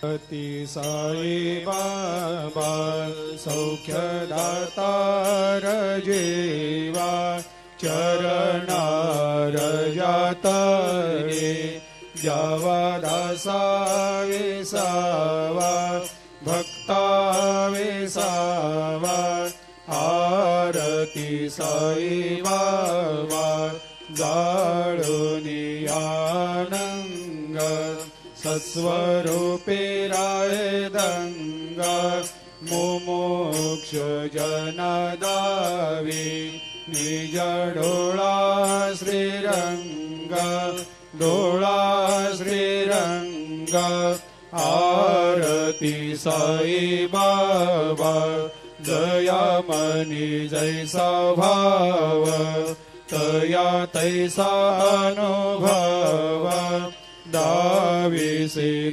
ती साई बाबा सौख्यदातार जेवा चरणार जातरे जावा दासा विसावा भक्ता विसावा आरती साई बाबा जाळुनी आनंग सत्स्वरूपे राय दंगा मुमुक्ष जनदावी निज डोळा श्रीरंग डोळा श्रीरंग आरती साई बाबा जया मनी जैसा भाव तया तैसा अनुभव दाविसे